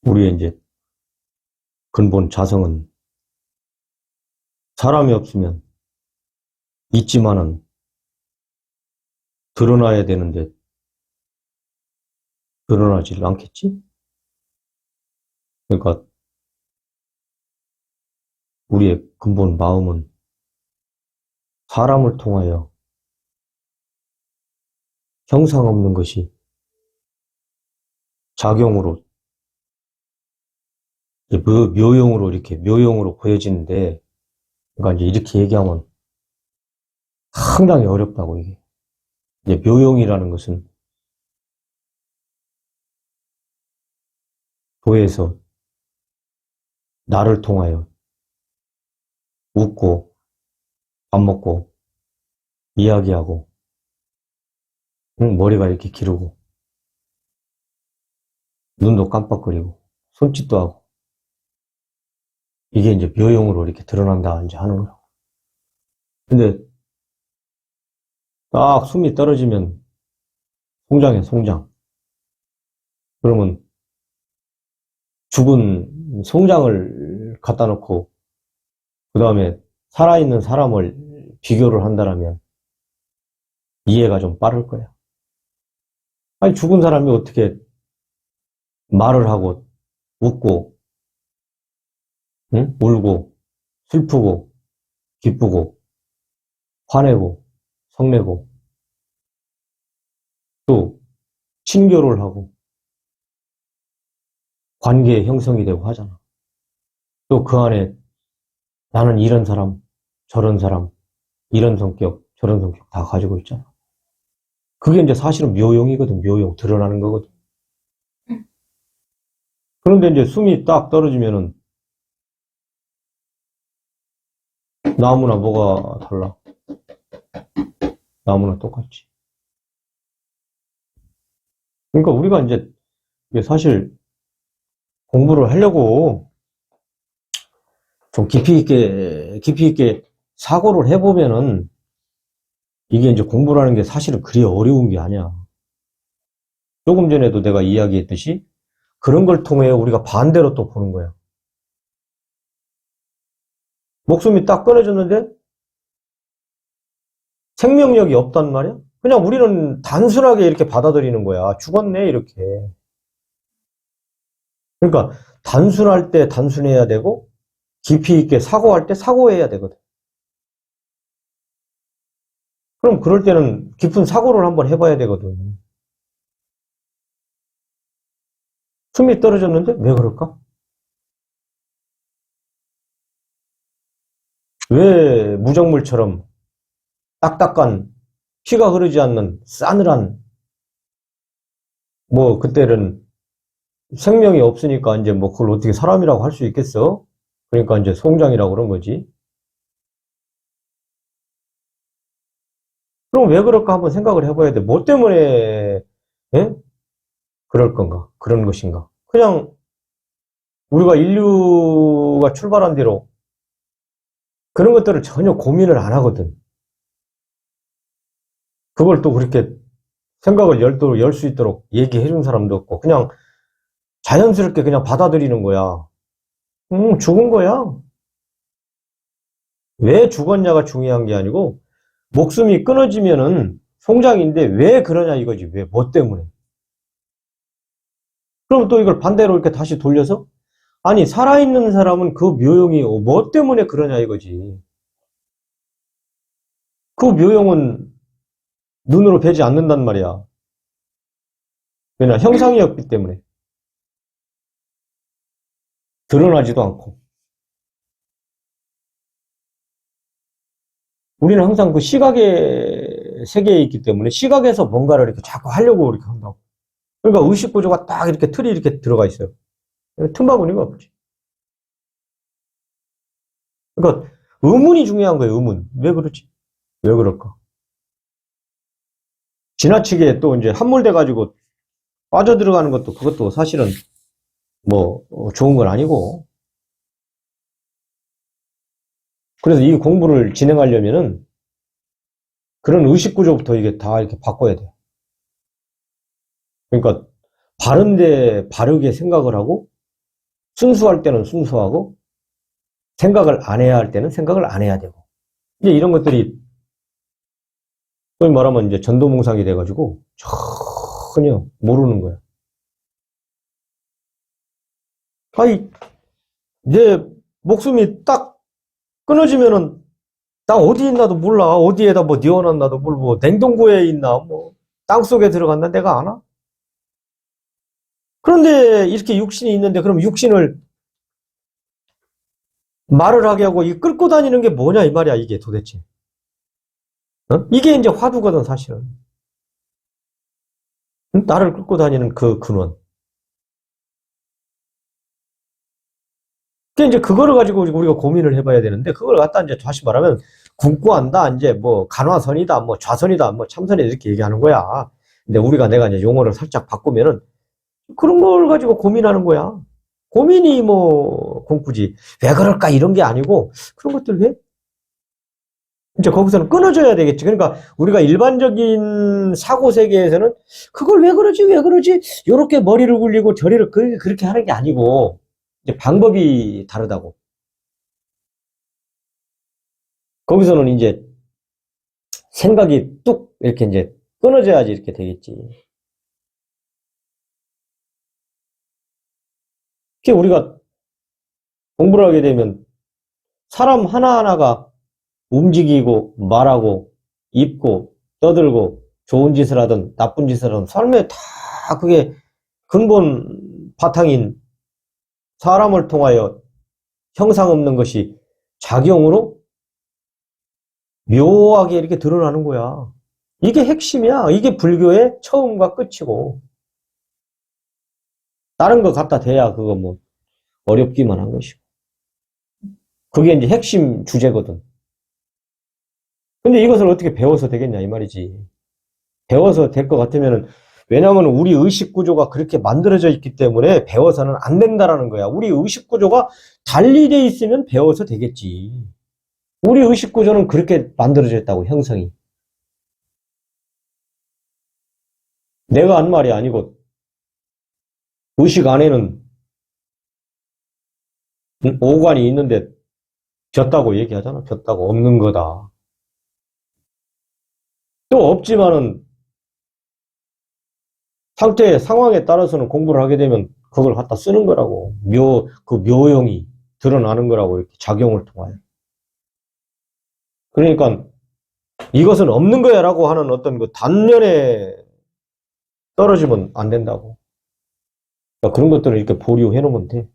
우리의 이제 근본 자성은 사람이 없으면 있지만은 드러나야 되는데 드러나질 않겠지? 그러니까 우리의 근본 마음은 사람을 통하여 형상 없는 것이 작용으로, 묘용으로 이렇게 묘용으로 보여지는데, 그러니까 이제 이렇게 얘기하면 상당히 어렵다고 이게. 이제 묘용이라는 것은 도에서 나를 통하여 웃고 밥 먹고 이야기하고 머리가 이렇게 기르고 눈도 깜빡거리고 손짓도 하고 이게 이제 묘용으로 이렇게 드러난다 이제 하는 거라고. 근데 딱 숨이 떨어지면 송장이야 송장. 그러면 죽은 송장을 갖다 놓고 그 다음에 살아있는 사람을 비교를 한다면 이해가 좀 빠를 거야. 아니 죽은 사람이 어떻게 말을 하고 웃고 응? 울고 슬프고 기쁘고 화내고 성내고 또 친교를 하고 관계 형성이 되고 하잖아. 또 그 안에 나는 이런 사람 저런 사람 이런 성격 저런 성격 다 가지고 있잖아. 그게 이제 사실은 묘용이거든. 묘용 드러나는 거거든. 그런데 이제 숨이 딱 떨어지면은 나무나 뭐가 달라? 나무나 똑같지. 그러니까 우리가 이제 사실 공부를 하려고 좀 깊이 있게 사고를 해보면은 이게 이제 공부라는 게 사실은 그리 어려운 게 아니야. 조금 전에도 내가 이야기했듯이 그런 걸 통해 우리가 반대로 또 보는 거야. 목숨이 딱 끊어졌는데 생명력이 없단 말이야? 그냥 우리는 단순하게 이렇게 받아들이는 거야. 죽었네, 이렇게. 그러니까 단순할 때 단순해야 되고 깊이 있게 사고할 때 사고해야 되거든. 그럼 그럴 때는 깊은 사고를 한번 해봐야 되거든. 숨이 떨어졌는데 왜 그럴까? 왜 무정물처럼 딱딱한 피가 흐르지 않는 싸늘한 뭐 그때는 생명이 없으니까 이제 뭐 그걸 어떻게 사람이라고 할 수 있겠어? 그러니까 이제 송장이라고 그런 거지. 그럼 왜 그럴까 한번 생각을 해봐야 돼. 뭐 때문에 예? 그럴 건가? 그런 것인가? 그냥 우리가 인류가 출발한 뒤로 그런 것들을 전혀 고민을 안 하거든. 그걸 또 그렇게 생각을 열 수 있도록 얘기해 준 사람도 없고 그냥 자연스럽게 그냥 받아들이는 거야. 죽은 거야. 왜 죽었냐가 중요한 게 아니고 목숨이 끊어지면은 송장인데 왜 그러냐 이거지. 왜? 뭐 때문에? 그럼 또 이걸 반대로 이렇게 다시 돌려서 아니 살아있는 사람은 그 묘용이 뭐 때문에 그러냐 이거지. 그 묘용은 눈으로 뵈지 않는단 말이야. 왜냐 형상이었기 때문에 드러나지도 않고 우리는 항상 그 시각의 세계에 있기 때문에 시각에서 뭔가를 이렇게 자꾸 하려고 이렇게 한다고. 그러니까 의식 구조가 딱 이렇게 틀이 이렇게 들어가 있어요. 틈바구니가 없지. 그러니까 의문이 중요한 거예요. 의문. 왜 그렇지? 왜 그럴까? 지나치게 또 이제 함몰돼 가지고 빠져들어가는 것도 그것도 사실은 뭐 좋은 건 아니고. 그래서 이 공부를 진행하려면은 그런 의식 구조부터 이게 다 이렇게 바꿔야 돼. 그러니까 바른데 바르게 생각을 하고 순수할 때는 순수하고, 생각을 안 해야 할 때는 생각을 안 해야 되고. 이제 이런 것들이, 소위 말하면 이제 전도몽상이 돼가지고, 전혀 모르는 거야. 아이, 내 목숨이 딱 끊어지면은, 나 어디 있나도 몰라. 어디에다 뭐 뉘어놨나도 모르고, 냉동고에 있나, 뭐, 땅속에 들어갔나 내가 아나? 그런데 이렇게 육신이 있는데, 그럼 육신을 말을 하게 하고, 이 끌고 다니는 게 뭐냐, 이 말이야, 이게 도대체. 어? 이게 이제 화두거든, 사실은. 나를 끌고 다니는 그 근원. 이제 그거를 가지고 우리가 고민을 해봐야 되는데, 그걸 갖다 이제 다시 말하면, 궁구한다, 이제 뭐, 간화선이다, 뭐, 좌선이다, 뭐, 참선이다, 이렇게 얘기하는 거야. 근데 내가 이제 용어를 살짝 바꾸면은, 그런 걸 가지고 고민하는 거야. 고민이 뭐, 공부지. 왜 그럴까, 이런 게 아니고, 그런 것들 왜? 이제 거기서는 끊어져야 되겠지. 그러니까 우리가 일반적인 사고 세계에서는 그걸 왜 그러지, 왜 그러지? 요렇게 머리를 굴리고 저리를 그렇게 하는 게 아니고, 이제 방법이 다르다고. 거기서는 이제 생각이 뚝 이렇게 이제 끊어져야지 이렇게 되겠지. 그게 우리가 공부를 하게 되면 사람 하나하나가 움직이고 말하고 입고 떠들고 좋은 짓을 하든 나쁜 짓을 하든 삶에 다 그게 근본 바탕인 사람을 통하여 형상 없는 것이 작용으로 묘하게 이렇게 드러나는 거야. 이게 핵심이야. 이게 불교의 처음과 끝이고. 다른 거 갖다 대야 그거 뭐 어렵기만 한 것이고. 그게 이제 핵심 주제거든. 근데 이것을 어떻게 배워서 되겠냐 이 말이지. 배워서 될 것 같으면은 왜냐하면 우리 의식 구조가 그렇게 만들어져 있기 때문에 배워서는 안 된다라는 거야. 우리 의식 구조가 달리 돼 있으면 배워서 되겠지. 우리 의식 구조는 그렇게 만들어져 있다고 형성이. 내가 한 말이 아니고 의식 안에는 오관이 있는데 졌다고 얘기하잖아. 졌다고 없는 거다. 또 없지만은 상태의 상황에 따라서는 공부를 하게 되면 그걸 갖다 쓰는 거라고. 그 묘용이 드러나는 거라고 이렇게 작용을 통하여. 그러니까 이것은 없는 거야라고 하는 어떤 그 단면에 떨어지면 안 된다고. 그러니까 그런 것들을 이렇게 보류해 놓으면 돼.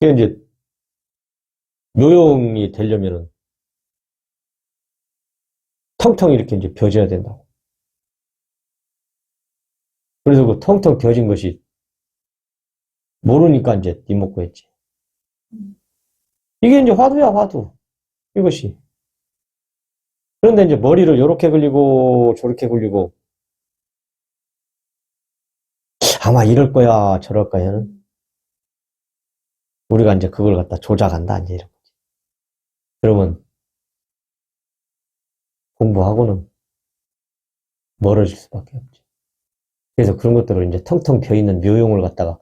이게 이제 묘용이 되려면은 텅텅 이렇게 이제 벼져야 된다고. 그래서 그 텅텅 벼진 것이 모르니까 이제 이먹고 했지. 이게 이제 화두야, 화두. 이것이. 그런데 이제 머리를 요렇게 굴리고 저렇게 굴리고 아마 이럴 거야, 저럴 거야는 우리가 이제 그걸 갖다 조작한다, 이제 이런 거지. 그러면 공부하고는 멀어질 수밖에 없지. 그래서 그런 것들을 이제 텅텅 비어있는 묘용을 갖다가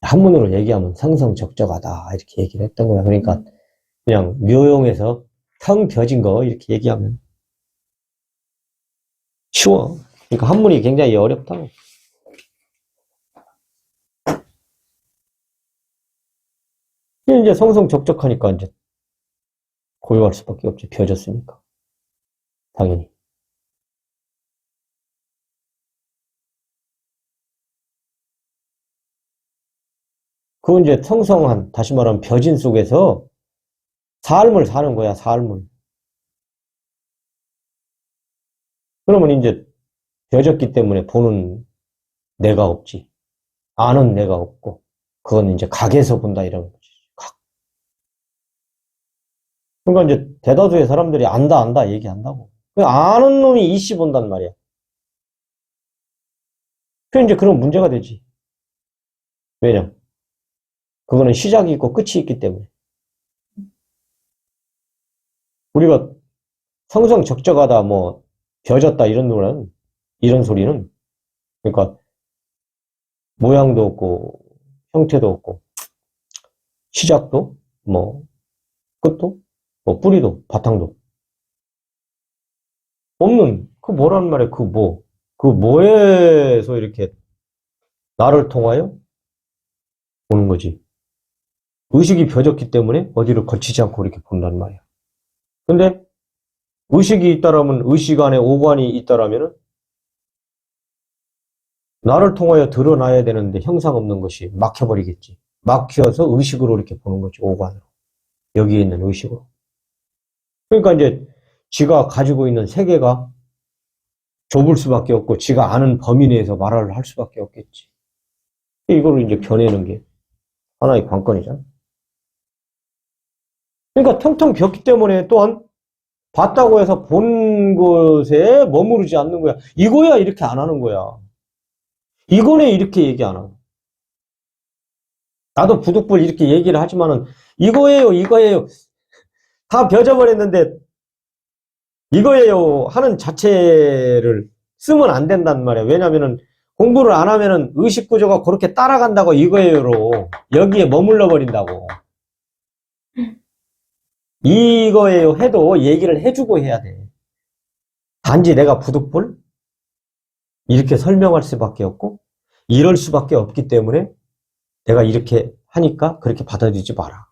한문으로 얘기하면 성성적적하다, 이렇게 얘기를 했던 거야. 그러니까 그냥 묘용에서 텅 벼진 거 이렇게 얘기하면 쉬워. 그러니까 한문이 굉장히 어렵다고. 이제 성성적적하니까 이제 고요할 수밖에 없지. 벼졌으니까. 당연히. 그 이제 성성한, 다시 말하면 벼진 속에서 삶을 사는 거야, 삶을. 그러면 이제 벼졌기 때문에 보는 내가 없지. 아는 내가 없고. 그건 이제 각에서 본다, 이런 거지. 각. 그러니까 이제 대다수의 사람들이 안다, 안다 얘기한다고. 아는 놈이 이씨 본단 말이야. 그 이제 그런 문제가 되지. 왜냐? 그거는 시작이 있고 끝이 있기 때문에. 우리가 성성적적하다, 뭐, 벼졌다, 이런 거는 이런 소리는. 그러니까 모양도 없고 형태도 없고 시작도 뭐 끝도 뭐 뿌리도 바탕도 없는 그 뭐란 말이야. 그 뭐에서 이렇게 나를 통하여 보는 거지. 의식이 벼졌기 때문에 어디를 거치지 않고 이렇게 본단 말이야. 근데 의식이 있다라면 의식 안에 오관이 있다라면은 나를 통하여 드러나야 되는데 형상 없는 것이 막혀버리겠지. 막혀서 의식으로 이렇게 보는 거지, 오관으로. 여기에 있는 의식으로. 그러니까 이제 지가 가지고 있는 세계가 좁을 수밖에 없고 지가 아는 범위 내에서 말을 할 수밖에 없겠지. 이거를 이제 겨내는 게 하나의 관건이잖아. 그러니까 텅텅 비었기 때문에 또한 봤다고 해서 본 것에 머무르지 않는 거야. 이거야 이렇게 안 하는 거야. 이거네 이렇게 얘기 안 하고. 나도 부득불 이렇게 얘기를 하지만은 이거예요. 다 벼져버렸는데 이거예요 하는 자체를 쓰면 안 된단 말이야. 왜냐면은 공부를 안 하면은 의식 구조가 그렇게 따라간다고 이거예요로 여기에 머물러 버린다고. 이거예요 해도 얘기를 해주고 해야 돼. 단지 내가 부득불 이렇게 설명할 수밖에 없고 이럴 수밖에 없기 때문에 내가 이렇게 하니까 그렇게 받아들이지 마라.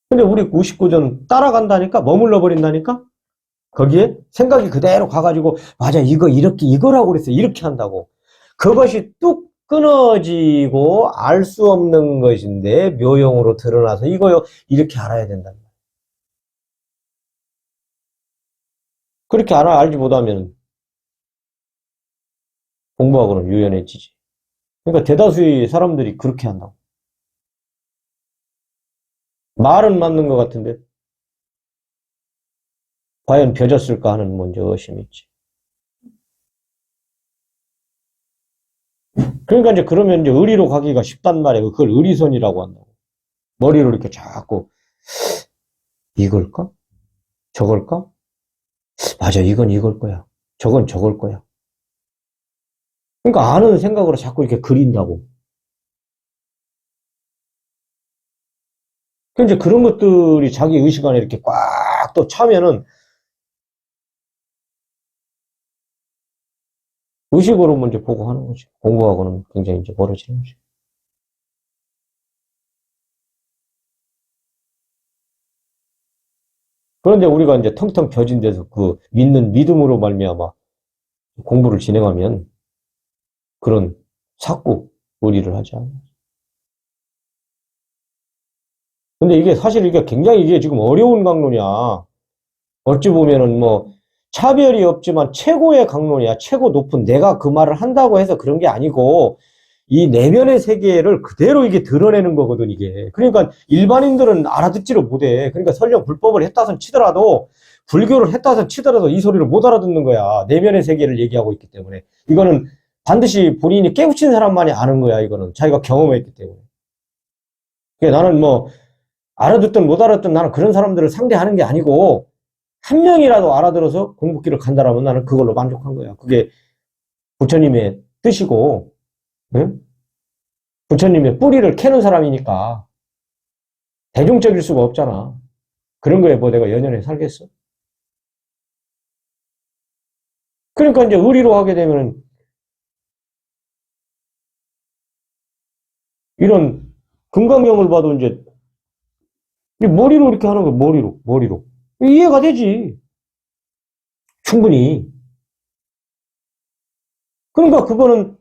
근데 우리 99전 따라간다니까 머물러 버린다니까 거기에 생각이 그대로 가가지고 맞아 이거 이렇게 이거라고 그랬어 이렇게 한다고 그것이 뚝 끊어지고 알 수 없는 것인데 묘용으로 드러나서 이거요 이렇게 알아야 된다. 그렇게 알지 못하면 공부하고는 유연해지지. 그러니까 대다수의 사람들이 그렇게 한다고. 말은 맞는 것 같은데 과연 벼졌을까 하는 먼저 의심이 있지. 그러니까 이제 그러면 이제 의리로 가기가 쉽단 말이에요. 그걸 의리선이라고 한다고. 머리로 이렇게 자꾸 이걸까? 저걸까? 맞아, 이건 이걸 거야. 저건 저걸 거야. 그러니까 아는 생각으로 자꾸 이렇게 그린다고. 그 이제 그런 것들이 자기 의식 안에 이렇게 꽉 또 차면은 의식으로 먼저 보고 하는 거지. 공부하고는 굉장히 이제 멀어지는 거지. 그런데 우리가 이제 텅텅 벼진 데서 그 믿는 믿음으로 말미암아 공부를 진행하면 그런 사고 의리를 하지 않아. 근데 이게 사실 이게 굉장히 이게 지금 어려운 강론이야. 어찌 보면은 뭐 차별이 없지만 최고의 강론이야. 최고 높은 내가 그 말을 한다고 해서 그런 게 아니고 이 내면의 세계를 그대로 이게 드러내는 거거든 이게. 그러니까 일반인들은 알아듣지를 못해. 그러니까 설령 불법을 했다선 치더라도 불교를 했다선 치더라도 이 소리를 못 알아듣는 거야. 내면의 세계를 얘기하고 있기 때문에. 이거는 반드시 본인이 깨우친 사람만이 아는 거야. 이거는 자기가 경험했기 때문에. 그러니까 나는 뭐 알아듣든 못 알아듣든 나는 그런 사람들을 상대하는 게 아니고 한 명이라도 알아들어서 공부길을 간다라면 나는 그걸로 만족한 거야. 그게 부처님의 뜻이고, 응? 부처님의 뿌리를 캐는 사람이니까 대중적일 수가 없잖아. 그런 거에 뭐 내가 연연해 살겠어? 그러니까 이제 의리로 하게 되면 이런 금강경을 봐도 이제 머리로 이렇게 하는 거야. 머리로. 이해가 되지. 충분히. 그러니까 그거는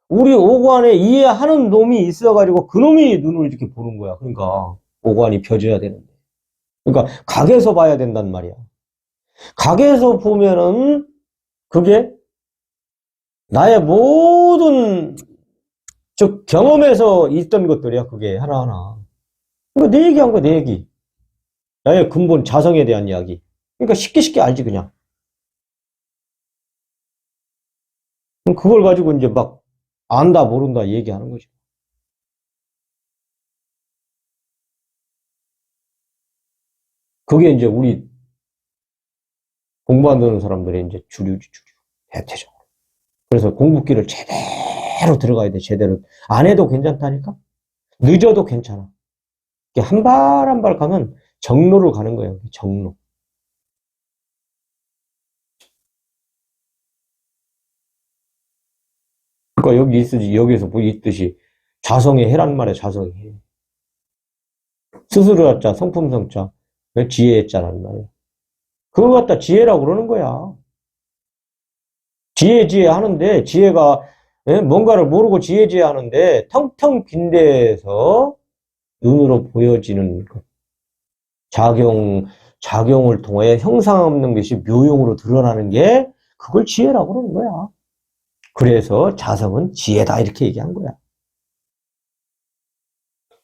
우리 오관에 이해하는 놈이 있어가지고 그 놈이 눈을 이렇게 보는 거야. 그러니까 오관이 펴져야 되는데. 그러니까 각에서 봐야 된단 말이야. 각에서 보면은 그게 나의 모든 즉 경험에서 있던 것들이야. 그게 하나하나. 그러니까 내 얘기한 거야. 내 얘기. 나의 근본 자성에 대한 이야기. 그러니까 쉽게 알지 그냥. 그걸 가지고 이제 막 안다 모른다 얘기하는 거지. 그게 이제 우리 공부 안 되는 사람들의 이제 주류지 주류. 대체적으로. 그래서 공부기를 제대로 들어가야 돼, 제대로. 안 해도 괜찮다니까? 늦어도 괜찮아. 한 발 한 발 가면 정로를 가는 거예요, 정로. 그러니까 여기서 있듯이 자성의 해란 말이야, 자성의 해. 스스로 갖자, 성품성자, 지혜의 자라는 말이야. 그걸 갖다 지혜라고 그러는 거야. 지혜 하는데, 지혜가, 뭔가를 모르고 지혜 하는데, 텅텅 빈 데에서 눈으로 보여지는 것. 작용을 통해 형상 없는 것이 묘용으로 드러나는 게, 그걸 지혜라고 그러는 거야. 그래서 자성은 지혜다, 이렇게 얘기한 거야.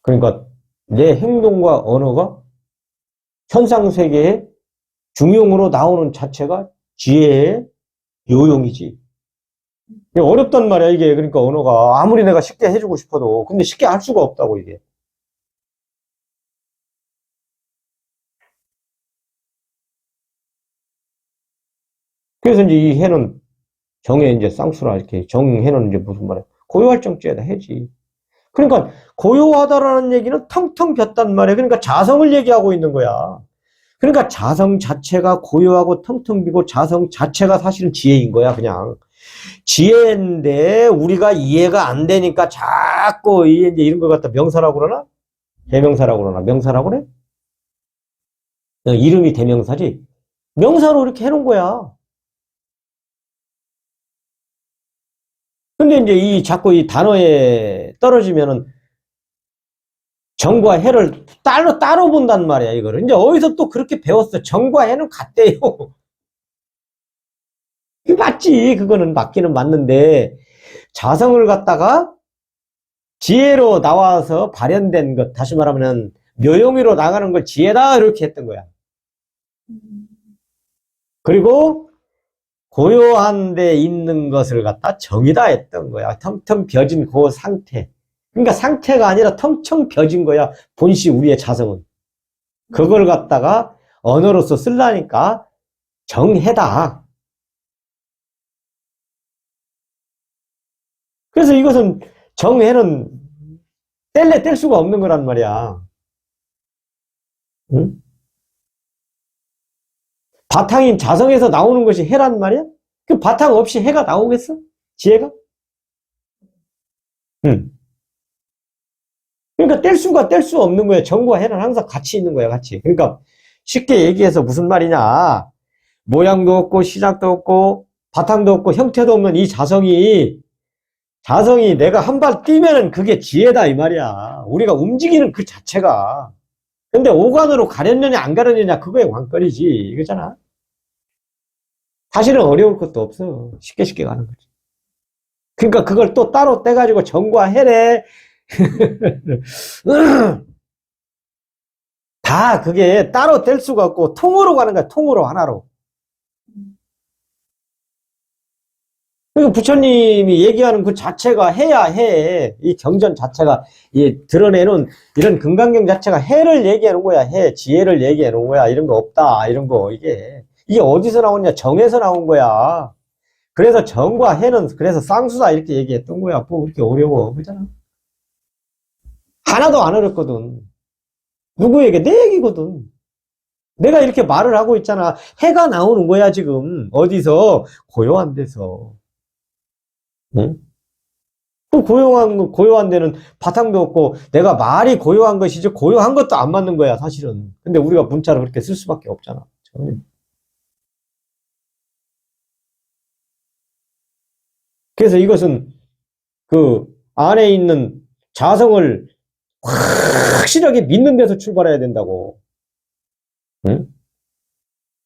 그러니까, 내 행동과 언어가 현상세계의 중용으로 나오는 자체가 지혜의 요용이지. 어렵단 말이야, 이게. 그러니까 언어가 아무리 내가 쉽게 해주고 싶어도. 근데 쉽게 할 수가 없다고, 이게. 그래서 이제 이 해는 정해 이제 쌍수라 이렇게 정해는 이제 무슨 말이야. 고요할정죄에다 해지. 그러니까 고요하다라는 얘기는 텅텅 빈단 말이야. 그러니까 자성을 얘기하고 있는 거야. 그러니까 자성 자체가 고요하고 텅텅 비고 자성 자체가 사실은 지혜인 거야, 그냥. 지혜인데 우리가 이해가 안 되니까 자꾸 이제 이런 것 갖다 명사라고 그러나? 대명사라고 그러나? 명사라고 그래? 이름이 대명사지? 명사로 이렇게 해놓은 거야. 근데 이제 자꾸 이 단어에 떨어지면은 정과 해를 따로 본단 말이야, 이거를. 이제 어디서 또 그렇게 배웠어. 정과 해는 같대요. 맞지. 그거는 맞기는 맞는데, 자성을 갖다가 지혜로 나와서 발현된 것, 다시 말하면 묘용이로 나가는 걸 지혜다, 이렇게 했던 거야. 그리고 고요한 데 있는 것을 갖다 정이다 했던 거야. 텅텅 벼진 그 상태. 그러니까 상태가 아니라 텅텅 벼진 거야. 본시 우리의 자성은. 그걸 갖다가 언어로서 쓰려니까 정해다. 그래서 이것은 정해는 뗄 수가 없는 거란 말이야. 응? 바탕인 자성에서 나오는 것이 해란 말이야? 그 바탕 없이 해가 나오겠어? 지혜가? 응. 그러니까 뗄 수 없는 거야. 정과 해는 항상 같이 있는 거야, 같이. 그러니까 쉽게 얘기해서 무슨 말이냐. 모양도 없고, 시작도 없고, 바탕도 없고, 형태도 없는 이 자성이 내가 한 발 뛰면은 그게 지혜다, 이 말이야. 우리가 움직이는 그 자체가. 근데 오관으로 가렸느냐, 안 가렸느냐, 그거의 관건이지. 이거잖아. 사실은 어려울 것도 없어. 쉽게 가는 거지. 그러니까 그걸 또 따로 떼가지고 정과 해래. 다 그게 따로 뗄 수가 없고, 통으로 가는 거야, 통으로, 하나로. 그러니까 부처님이 얘기하는 그 자체가 해야 해. 이 경전 자체가, 드러내는 이런 금강경 자체가 해를 얘기하는 거야. 해. 지혜를 얘기하는 거야. 이런 거 없다. 이런 거, 이게 어디서 나오냐? 정에서 나온 거야. 그래서 정과 해는, 그래서 쌍수다. 이렇게 얘기했던 거야. 뭐, 그렇게 어려워. 그잖아. 하나도 안 어렵거든. 누구에게? 내 얘기거든. 내가 이렇게 말을 하고 있잖아. 해가 나오는 거야, 지금. 어디서? 고요한 데서. 응? 그 고요한 데는 바탕도 없고, 내가 말이 고요한 것이지, 고요한 것도 안 맞는 거야, 사실은. 근데 우리가 문자를 그렇게 쓸 수밖에 없잖아. 그래서 이것은 그 안에 있는 자성을 확실하게 믿는 데서 출발해야 된다고. 응?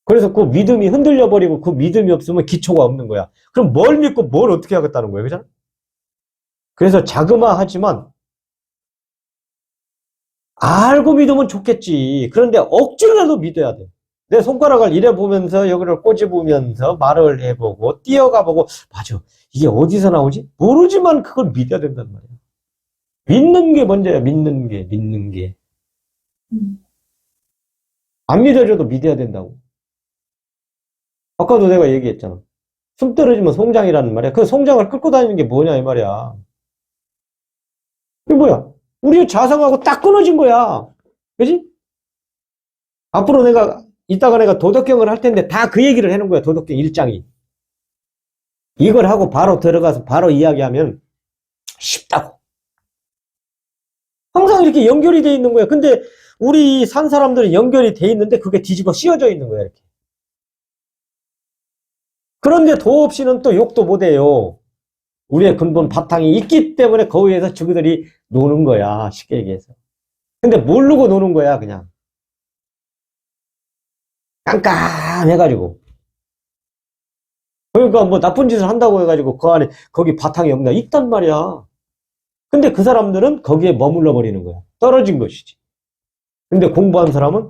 그래서 그 믿음이 흔들려 버리고 그 믿음이 없으면 기초가 없는 거야. 그럼 뭘 믿고 뭘 어떻게 하겠다는 거야, 그잖아? 그래서 자그마하지만 알고 믿으면 좋겠지. 그런데 억지로라도 믿어야 돼. 내 손가락을 이래 보면서 여기를 꼬집으면서 말을 해보고 뛰어가 보고 맞아. 이게 어디서 나오지? 모르지만 그걸 믿어야 된단 말이야. 믿는 게 먼저야. 믿는 게. 안 믿어줘도 믿어야 된다고. 아까도 내가 얘기했잖아. 숨 떨어지면 송장이라는 말이야. 그 송장을 끌고 다니는 게 뭐냐 이 말이야. 이게 뭐야? 우리의 자성하고 딱 끊어진 거야. 그지? 앞으로 이따가 내가 도덕경을 할 텐데 다 그 얘기를 해놓은 거야. 도덕경 1장이. 이걸 하고 바로 들어가서 바로 이야기하면 쉽다고. 항상 이렇게 연결이 돼 있는 거야. 근데 우리 산 사람들은 연결이 돼 있는데 그게 뒤집어 씌워져 있는 거야. 이렇게. 그런데 도 없이는 또 욕도 못 해요. 우리의 근본 바탕이 있기 때문에 거기에서 저기들이 노는 거야. 쉽게 얘기해서. 근데 모르고 노는 거야. 그냥. 깜깜해가지고. 그러니까 뭐 나쁜 짓을 한다고 해가지고 그 안에 거기 바탕이 없나 있단 말이야. 근데 그 사람들은 거기에 머물러 버리는 거야. 떨어진 것이지. 근데 공부한 사람은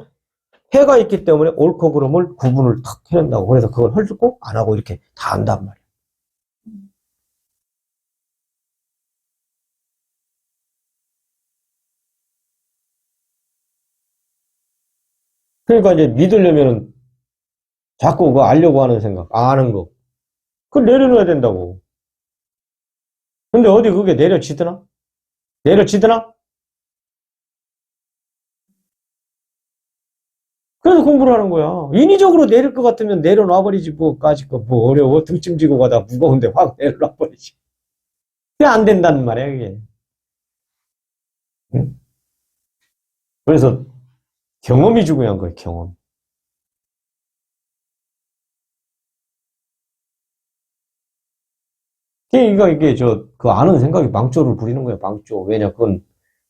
해가 있기 때문에 옳고 그름을 구분을 탁 해낸다고. 그래서 그걸 헐뜯고 안 하고 이렇게 다 한단 말이야. 그러니까 이제 믿으려면은 자꾸 그거 알려고 하는 생각, 아는 거. 그걸 내려놓아야 된다고. 근데 어디 그게 내려지더나? 내려지더나? 그래서 공부를 하는 거야. 인위적으로 내릴 것 같으면 내려놔버리지, 뭐까지 거, 뭐 어려워. 등짐 지고 가다 무거운데 확 내려놔버리지. 그게 안 된다는 말이야, 그게. 응? 그래서 경험이 중요한 거예요, 경험. 그러니까 이게 그 아는 생각이 망조를 부리는 거예요, 망조. 왜냐, 그건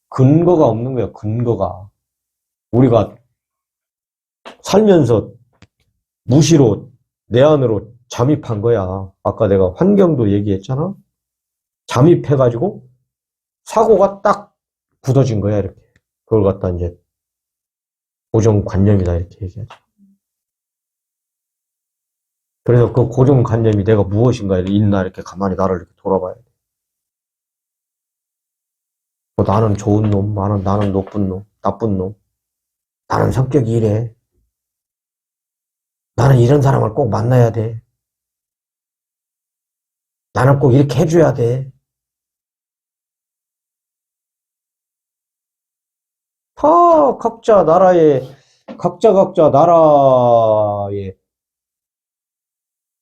근거가 없는 거예요, 근거가. 우리가 살면서 무시로 내 안으로 잠입한 거야. 아까 내가 환경도 얘기했잖아? 잠입해가지고 사고가 딱 굳어진 거야, 이렇게. 그걸 갖다 이제 고정관념이다, 이렇게 얘기하죠. 그래서 그 고정관념이 내가 무엇인가 있나 이렇게 가만히 나를 이렇게 돌아봐야 돼. 뭐 나는 좋은 놈, 나는 높은 놈, 나쁜 놈. 나는 성격이 이래. 나는 이런 사람을 꼭 만나야 돼. 나는 꼭 이렇게 해줘야 돼. 다 각자 나라의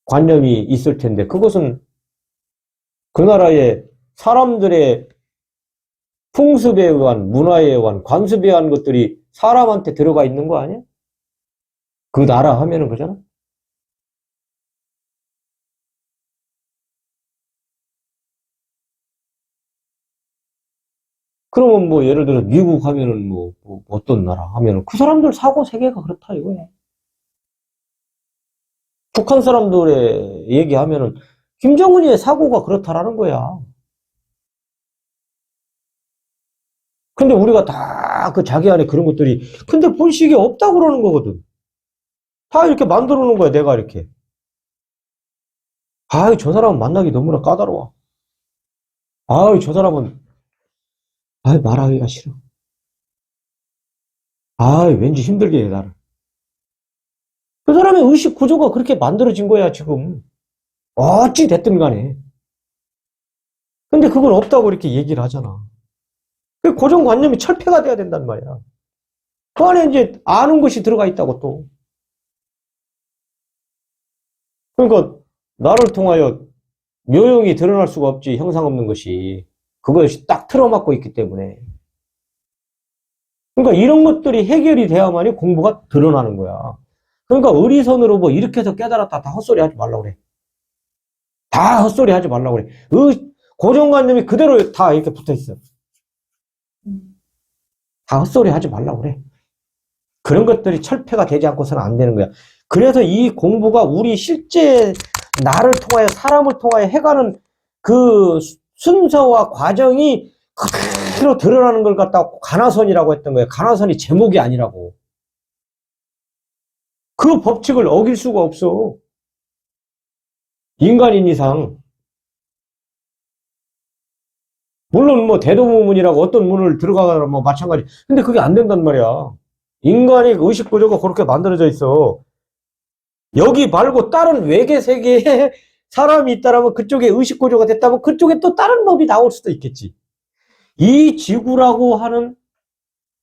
관념이 있을 텐데 그것은 그 나라의 사람들의 풍습에 의한, 문화에 의한, 관습에 의한 것들이 사람한테 들어가 있는 거 아니야? 그 나라 하면은 그잖아? 그러면 뭐 예를 들어 미국 하면은 뭐 어떤 나라 하면은 그 사람들 사고 세계가 그렇다 이거야. 북한 사람들의 얘기하면은 김정은이의 사고가 그렇다라는 거야. 근데 우리가 다 그 자기 안에 그런 것들이 근데 본식이 없다고 그러는 거거든. 다 이렇게 만들어 놓은 거야, 내가 이렇게. 아이, 저 사람은 만나기 너무나 까다로워. 아이, 저 사람은 아이, 말하기가 싫어. 아이, 왠지 힘들게 해, 나를. 그 사람의 의식 구조가 그렇게 만들어진 거야, 지금. 어찌 됐든 간에. 근데 그건 없다고 이렇게 얘기를 하잖아. 그 고정관념이 철폐가 돼야 된단 말이야. 그 안에 이제 아는 것이 들어가 있다고 또. 그러니까 나를 통하여 묘용이 드러날 수가 없지, 형상 없는 것이. 그것이 딱 틀어막고 있기 때문에. 그러니까 이런 것들이 해결이 돼야만이 공부가 드러나는 거야. 그러니까 의리선으로 뭐 이렇게 해서 깨달았다 다 헛소리 하지 말라고 그래. 다 헛소리 하지 말라고 그래. 고정관념이 그대로 다 이렇게 붙어 있어. 다 헛소리 하지 말라고 그래. 그런 것들이 철폐가 되지 않고서는 안 되는 거야. 그래서 이 공부가 우리 실제 나를 통하여 사람을 통하여 해가는 그 순서와 과정이 그대로 드러나는 걸 갖다가 가나선이라고 했던 거예요. 가나선이 제목이 아니라고. 그 법칙을 어길 수가 없어. 인간인 이상. 물론 뭐 대도문이라고 어떤 문을 들어가거나 뭐 마찬가지. 근데 그게 안 된단 말이야. 인간의 의식 구조가 그렇게 만들어져 있어. 여기 말고 다른 외계 세계에 사람이 있다라면 그쪽에 의식구조가 됐다면 그쪽에 또 다른 법이 나올 수도 있겠지. 이 지구라고 하는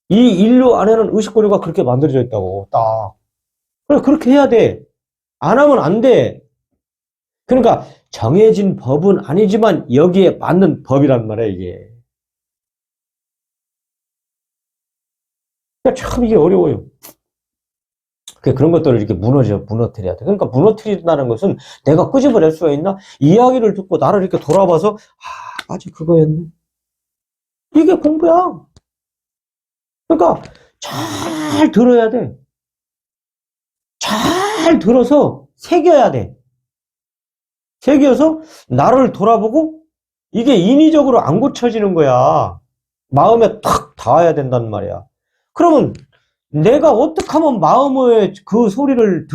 이 인류 안에는 의식구조가 그렇게 만들어져 있다고. 딱. 그래, 그렇게 해야 돼. 안 하면 안 돼. 그러니까 정해진 법은 아니지만 여기에 맞는 법이란 말이야, 이게. 그러니까 참 이게 어려워요. 그런 것들을 이렇게 무너뜨려야 돼. 그러니까 무너뜨린다는 것은 내가 끄집어낼 수가 있나? 이야기를 듣고 나를 이렇게 돌아봐서, 아, 맞아, 그거였네. 이게 공부야. 그러니까 잘 들어야 돼. 잘 들어서 새겨야 돼. 새겨서 나를 돌아보고 이게 인위적으로 안 고쳐지는 거야. 마음에 탁 닿아야 된단 말이야. 그러면 내가 어떻게 하면 마음의 그 소리를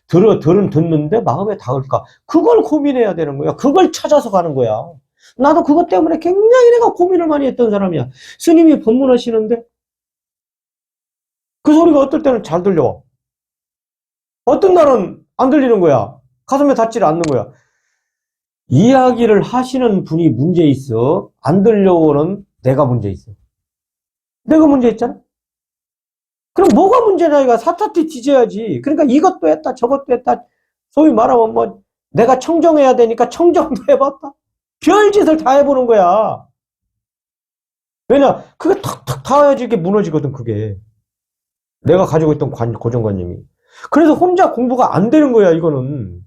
듣는데 마음에 닿을까? 그걸 고민해야 되는 거야. 그걸 찾아서 가는 거야. 나도 그것 때문에 굉장히 내가 고민을 많이 했던 사람이야. 스님이 법문하시는데 그 소리가 어떨 때는 잘 들려. 어떤 날은 안 들리는 거야. 가슴에 닿지를 않는 거야. 이야기를 하시는 분이 문제 있어. 안 들려오는 내가 문제 있어. 내가 문제 있잖아. 그럼 뭐가 문제냐, 이거 사타티 뒤져야지. 그러니까 이것도 했다, 저것도 했다. 소위 말하면 뭐, 내가 청정해야 되니까 청정도 해봤다. 별짓을 다 해보는 거야. 왜냐, 그게 탁탁 닿아야지 이게 무너지거든, 그게. 내가 가지고 있던 고정관념이. 그래서 혼자 공부가 안 되는 거야, 이거는.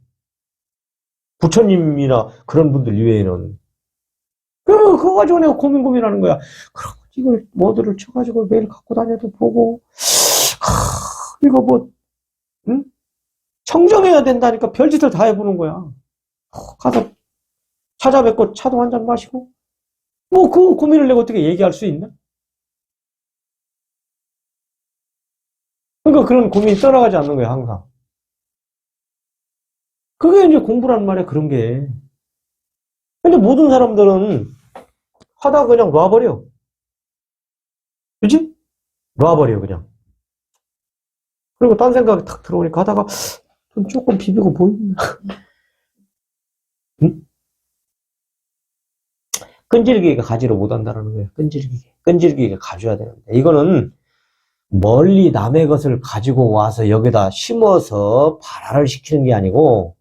부처님이나 그런 분들 이외에는. 그거 가지고 내가 고민하는 거야. 그럼 이걸 모드를 쳐가지고 매일 갖고 다녀도 보고, 이거 뭐, 응? 청정해야 된다니까 별짓을 다 해보는 거야. 가서 찾아뵙고 차도 한잔 마시고, 뭐 그 고민을 내가 어떻게 얘기할 수 있나? 그러니까 그런 고민이 떠나가지 않는 거야, 항상. 그게 이제 공부란 말이야, 그런 게. 근데 모든 사람들은 하다가 그냥 놔버려. 그지? 놔버려, 그냥. 그리고 딴 생각이 탁 들어오니까 하다가 좀 조금 비비고 보인다. 응? 끈질기게 가지를 못한다는 거예요. 끈질기게 가져야 되는데. 이거는 멀리 남의 것을 가지고 와서 여기다 심어서 발화를 시키는 게 아니고,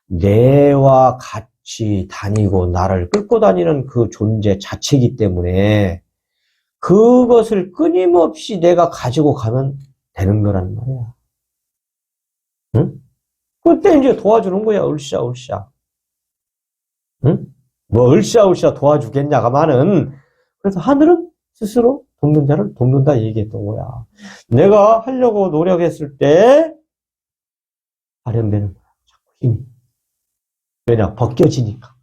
내와 같이 다니고 나를 끌고 다니는 그 존재 자체이기 때문에 그것을 끊임없이 내가 가지고 가면 되는 거란 말이야. 응? 그때 이제 도와주는 거야, 으쌰으쌰. 응? 뭐 으쌰으쌰 도와주겠냐가만은, 그래서 하늘은 스스로 돕는 자를 돕는다 얘기했던 거야. 내가 하려고 노력했을 때 발현되는 거야. 자꾸 힘이. 왜냐? 벗겨지니까.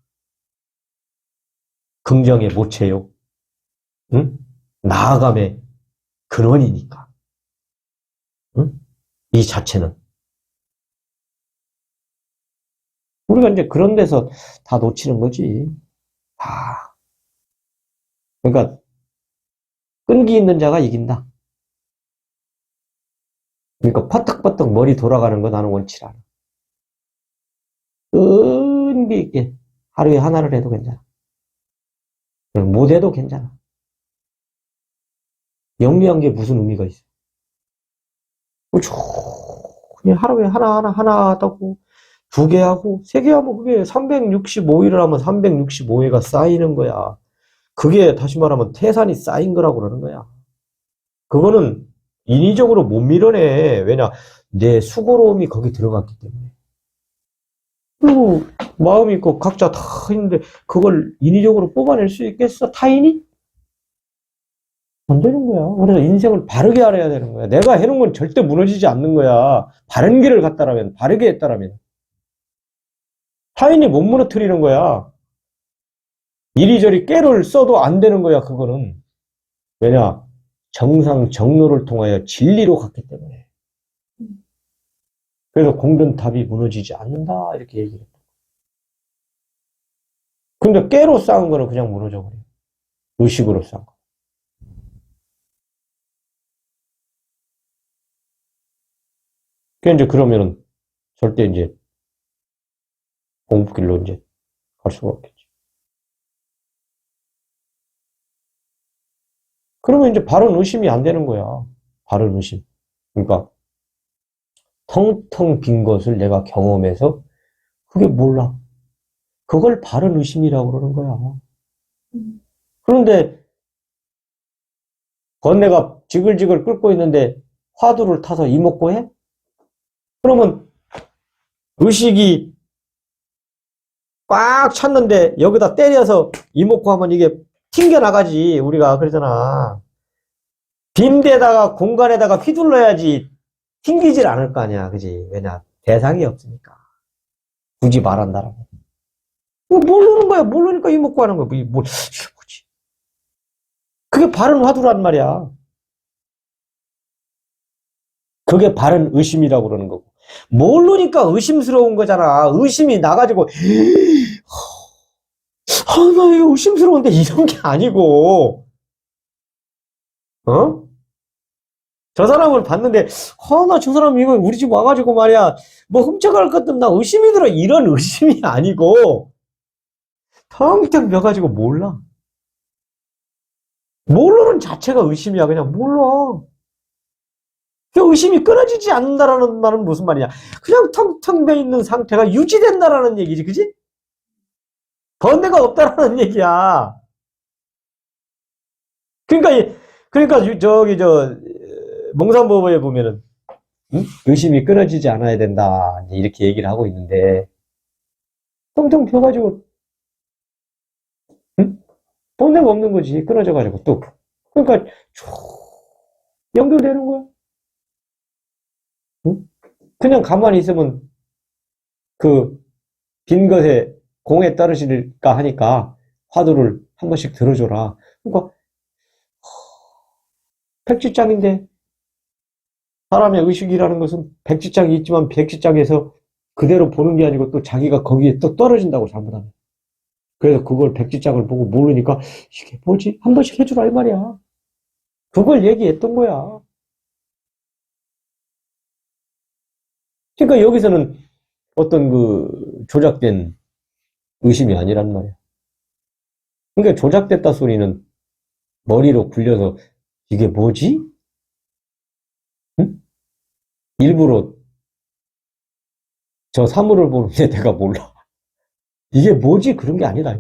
긍정의 모체요. 응? 나아감의 근원이니까. 응? 이 자체는. 우리가 이제 그런 데서 다 놓치는 거지. 다. 그러니까 끈기 있는 자가 이긴다. 그러니까 퍼뜩퍼뜩 머리 돌아가는 거 나는 원치 않아. 끈기 있게 하루에 하나를 해도 괜찮아. 못 해도 괜찮아. 영리한 게 무슨 의미가 있어. 그냥 하루에 하나 하다고 두 개 하고 세 개 하면 그게 365일을 하면 365회가 쌓이는 거야. 그게 다시 말하면 태산이 쌓인 거라고 그러는 거야. 그거는 인위적으로 못 밀어내. 왜냐? 내 수고로움이 거기 들어갔기 때문에. 그리고 마음이 있고 각자 다 있는데 그걸 인위적으로 뽑아낼 수 있겠어? 타인이? 안 되는 거야. 그래서 인생을 바르게 알아야 되는 거야. 내가 해놓은 건 절대 무너지지 않는 거야. 바른 길을 갔다라면, 바르게 했다라면. 타인이 못 무너뜨리는 거야. 이리저리 깨를 써도 안 되는 거야, 그거는. 왜냐? 정상 정로를 통하여 진리로 갔기 때문에. 그래서 공든탑이 무너지지 않는다, 이렇게 얘기를 했다. 근데 깨로 쌓은 거는 그냥 무너져 버려. 의식으로 쌓은 거. 그 이제 그러면은 절대 이제 공부길로 이제 갈 수가 없겠지. 그러면 이제 바른 의심이 안 되는 거야. 바른 의심. 그러니까 텅텅 빈 것을 내가 경험해서 그게 몰라. 그걸 바른 의심이라고 그러는 거야. 그런데 건네가 지글지글 끓고 있는데 화두를 타서 이목고 해? 그러면 의식이 꽉 찼는데 여기다 때려서 이목고 하면 이게 튕겨나가지. 우리가 그러잖아. 빈 데다가 공간에다가 휘둘러야지 튕기질 않을 거 아니야. 그지? 왜냐? 대상이 없으니까. 굳이 말한다라고. 모르는 거야. 모르니까 이목고 하는 거야. 이게 뭐지? 그게 바른 화두란 말이야. 그게 바른 의심이라고 그러는 거고. 모르니까 의심스러운 거잖아. 의심이 나가지고, 나 이거 의심스러운데 이런 게 아니고, 어? 저 사람을 봤는데, 나 저 사람 이거 우리 집 와가지고 말이야, 뭐 훔쳐갈 것 같으면 나 의심이 들어. 이런 의심이 아니고, 텅텅 비어가지고 몰라. 모르는 자체가 의심이야. 그냥 몰라. 그 의심이 끊어지지 않는다라는 말은 무슨 말이냐. 그냥 텅텅 비어 있는 상태가 유지된다라는 얘기지. 그지? 번뇌가 없다라는 얘기야. 그러니까 저기 몽산보호에 보면은 의심이 끊어지지 않아야 된다 이렇게 얘기를 하고 있는데 텅텅 비어가지고 번뇌가 없는 거지. 끊어져가지고 또 그러니까 쭉 연결되는 거야. 그냥 가만히 있으면 그 빈 것에 공에 떨어질까 하니까 화두를 한 번씩 들어줘라. 그러니까 백지장인데 사람의 의식이라는 것은 백지장이 있지만 백지장에서 그대로 보는 게 아니고 또 자기가 거기에 또 떨어진다고 잘못하면. 그래서 그걸 백지장을 보고 모르니까 이게 뭐지? 한 번씩 해주라 이 말이야. 그걸 얘기했던 거야. 그러니까 여기서는 어떤 그 조작된 의심이 아니란 말이야. 그러니까 조작됐다 소리는 머리로 굴려서 이게 뭐지? 응? 일부러 저 사물을 보는데 내가 몰라. 이게 뭐지? 그런 게 아니다.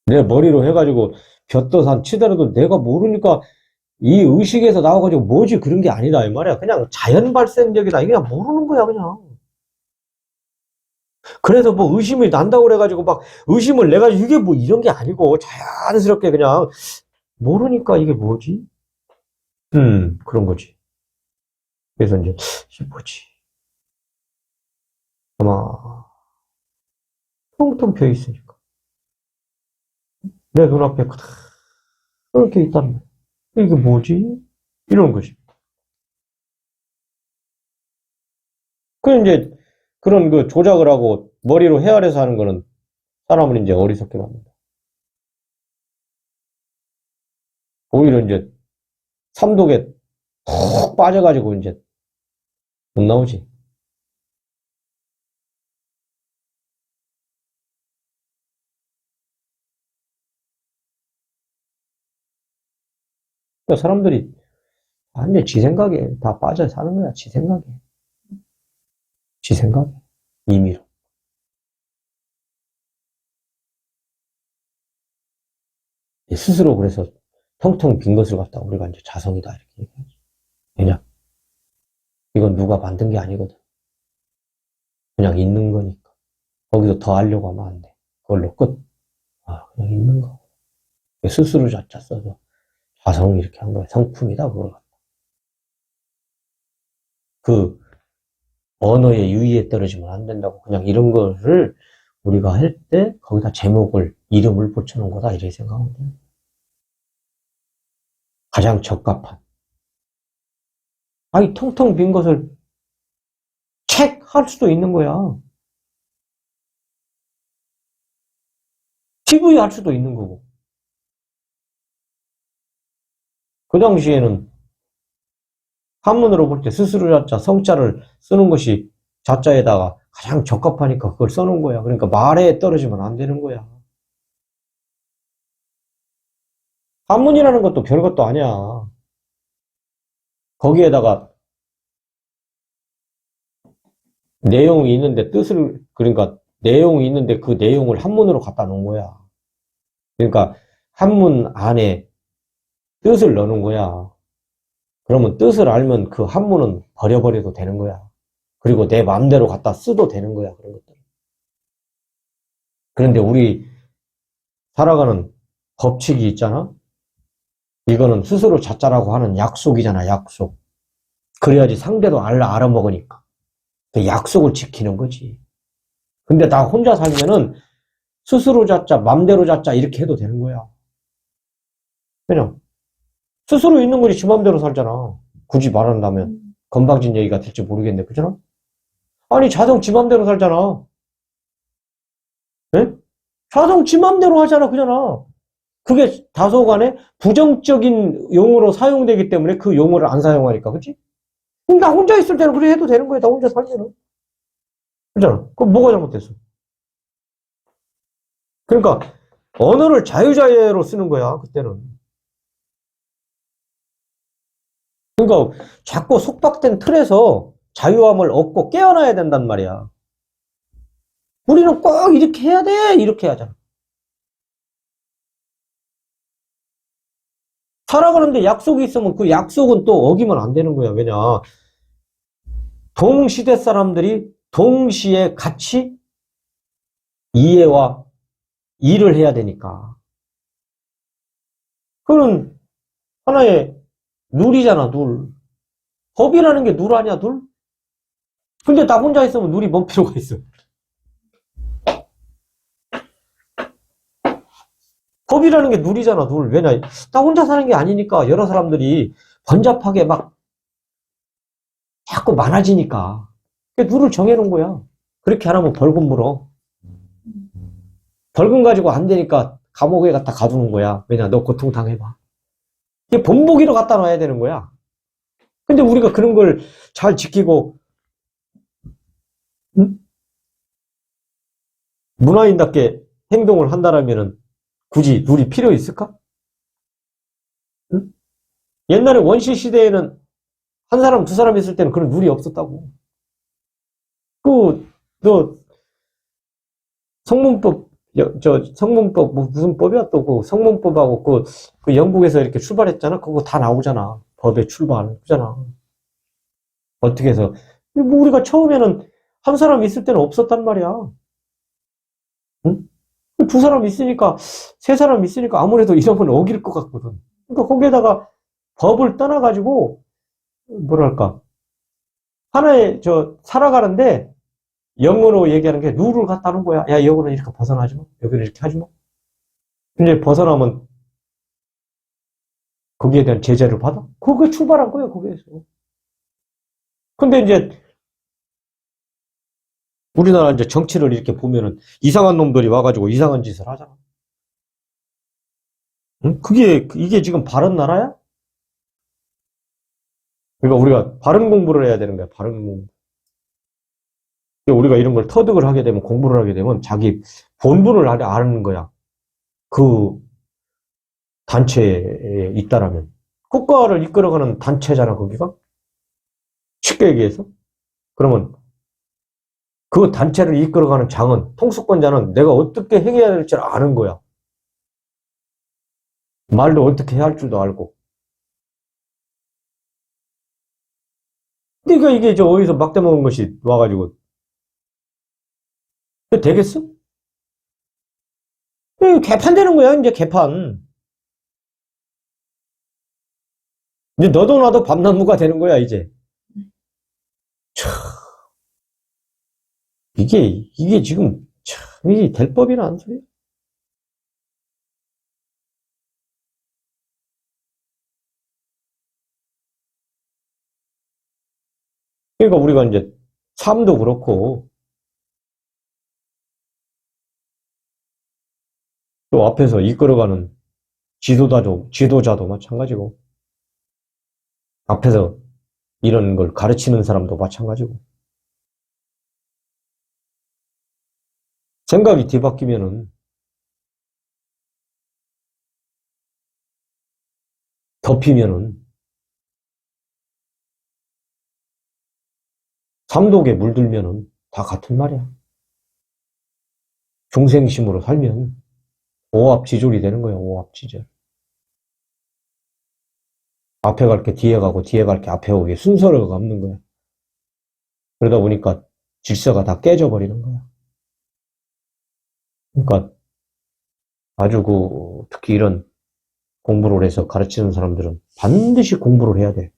내 머리로 해가지고 볕도산 치더라도 내가 모르니까 이 의식에서 나와가지고 뭐지? 그런 게 아니다. 이 말이야. 그냥 자연 발생적이다. 이게 그냥 모르는 거야. 그냥. 그래서 뭐 의심이 난다고 그래가지고 막 의심을 내가지고 이게 뭐 이런 게 아니고 자연스럽게 그냥 모르니까 이게 뭐지? 그런 거지. 그래서 이제 이게 뭐지? 아마 텅텅 비어 있으니까 내 눈앞에 그렇게 있다는 거야. 이게 뭐지? 이런 것이. 그 이제 그런 그 조작을 하고 머리로 헤아려서 하는 거는 사람을 이제 어리석게 만든다. 오히려 이제 삼독에 푹 빠져가지고 이제 못 나오지. 그러니까 사람들이 완전 지 생각에 다 빠져 사는 거야. 지 생각에. 지 생각에. 임의로. 스스로 그래서 텅텅 빈 것을 갖다가 우리가 이제 자성이다 이렇게 얘기하지. 왜냐? 이건 누가 만든 게 아니거든. 그냥 있는 거니까. 거기서 더 하려고 하면 안 돼. 그걸로 끝. 그냥 있는 거. 스스로 자자 써서 자성 이렇게 한 거야. 성품이다 그걸 갖다. 그 언어의 유의에 떨어지면 안 된다고. 그냥 이런 거를 우리가 할 때 거기다 제목을 이름을 붙여놓은 거다 이렇게 생각하면 돼. 가장 적합한. 이 텅텅 빈 것을 책 할 수도 있는 거야. TV 할 수도 있는 거고. 그 당시에는 한문으로 볼 때 스스로 자자 성자를 쓰는 것이 자자에다가 가장 적합하니까 그걸 써놓은 거야. 그러니까 말에 떨어지면 안 되는 거야. 한문이라는 것도 별것도 아니야. 거기에다가 내용이 있는데 그러니까 내용이 있는데 그 내용을 한문으로 갖다 놓은 거야. 그러니까 한문 안에 뜻을 넣는 거야. 그러면 뜻을 알면 그 한문은 버려버려도 되는 거야. 그리고 내 마음대로 갖다 써도 되는 거야. 그런 것들. 그런데 우리 살아가는 법칙이 있잖아. 이거는 스스로 자자라고 하는 약속이잖아. 약속. 그래야지 상대도 알아먹으니까. 그 약속을 지키는 거지. 근데 나 혼자 살면은 스스로 자자, 맘대로 자자 이렇게 해도 되는 거야. 그냥 스스로 있는 거지 지 맘대로 살잖아. 굳이 말한다면 건방진 얘기가 될지 모르겠네. 그잖아? 아니 자동 지 맘대로 살잖아. 예? 자동 지 맘대로 하잖아. 그잖아. 그게 다소간에 부정적인 용어로 사용되기 때문에 그 용어를 안 사용하니까. 그치? 그럼 나 혼자 있을 때는 그래 해도 되는 거야. 나 혼자 살면은. 그잖아. 그럼 뭐가 잘못됐어? 그러니까 언어를 자유자재로 쓰는 거야. 그때는. 그러니까 자꾸 속박된 틀에서 자유함을 얻고 깨어나야 된단 말이야. 우리는 꼭 이렇게 해야 돼. 이렇게 하잖아. 살아가는데 약속이 있으면 그 약속은 또 어기면 안 되는 거야. 왜냐? 동시대 사람들이 동시에 같이 이해와 일을 해야 되니까. 그건 하나의 룰이잖아, 룰. 법이라는 게 룰 아니야, 룰? 근데 나 혼자 있으면 룰이 뭔 필요가 있어? 법이라는 게 룰이잖아, 룰. 왜냐? 나 혼자 사는 게 아니니까 여러 사람들이 번잡하게 막 자꾸 많아지니까. 룰을 정해놓은 거야. 그렇게 안 하면 벌금 물어. 벌금 가지고 안 되니까 감옥에 갖다 가두는 거야. 왜냐? 너 고통당해봐. 이게 본보기로 갖다 놔야 되는 거야. 근데 우리가 그런 걸 잘 지키고, 응? 문화인답게 행동을 한다라면은 굳이 룰이 필요 있을까? 응? 옛날에 원시 시대에는 한 사람, 두 사람 있을 때는 그런 룰이 없었다고. 너, 성문법, 성문법, 무슨 법이야 또, 그 성문법하고 그 영국에서 이렇게 출발했잖아? 그거 다 나오잖아. 법의 출발. 그잖아. 어떻게 해서. 뭐 우리가 처음에는 한 사람 있을 때는 없었단 말이야. 응? 두 사람 있으니까, 세 사람 있으니까 아무래도 이러면 어길 것 같거든. 그러니까 거기에다가 법을 떠나가지고, 뭐랄까. 하나의, 살아가는데, 영어로 얘기하는 게 룰을 갖다 놓은 거야. 야, 여기는 이렇게 벗어나지 마. 여기는 이렇게 하지 마. 근데 벗어나면 거기에 대한 제재를 받아? 그게 출발한 거야, 거기에서. 근데 이제 우리나라 이제 정치를 이렇게 보면은 이상한 놈들이 와가지고 이상한 짓을 하잖아. 응? 이게 지금 바른 나라야? 그러니까 우리가 바른 공부를 해야 되는 거야, 바른 공부. 우리가 이런 걸 터득을 하게 되면, 공부를 하게 되면 자기 본분을 아는 거야. 그 단체에 있다라면. 국가를 이끌어가는 단체잖아, 거기가? 쉽게 얘기해서. 그러면 그 단체를 이끌어가는 장은, 통수권자는 내가 어떻게 행해야 될지 아는 거야. 말도 어떻게 해야 할 줄도 알고. 그러니까 이게 어디서 막대 먹은 것이 와가지고 되겠어? 개판되는 거야, 이제 개판. 이제 너도 나도 밤나무가 되는 거야, 이제. 참, 이게 지금, 참, 이게 될 법이나 안 소리야? 그러니까 우리가 이제 삶도 그렇고, 또 앞에서 이끌어가는 지도자도 마찬가지고, 앞에서 이런 걸 가르치는 사람도 마찬가지고. 생각이 뒤바뀌면은 덮이면은 삼독에 물들면은 다 같은 말이야. 중생심으로 살면 오합지졸이 되는 거야. 오합지졸. 앞에 갈 게 뒤에 가고 뒤에 갈 게 앞에 오게 순서를 없는 거야. 그러다 보니까 질서가 다 깨져버리는 거야. 그러니까 아주 특히 이런 공부를 해서 가르치는 사람들은 반드시 공부를 해야 돼.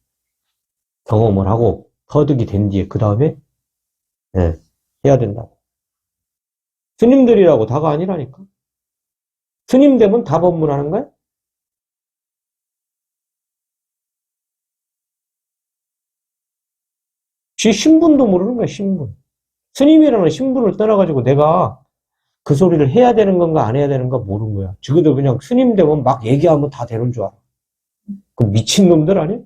경험을 하고 터득이 된 뒤에 그 다음에 해야 된다고. 스님들이라고 다가 아니라니까. 스님 되면 다 법문하는 거야? 지 신분도 모르는 거야, 신분. 스님이라는 신분을 떠나가지고 내가 그 소리를 해야 되는 건가 안 해야 되는 건가 모르는 거야. 적어도 그냥 스님 되면 막 얘기하면 다 되는 줄 알아. 그 미친놈들 아니야?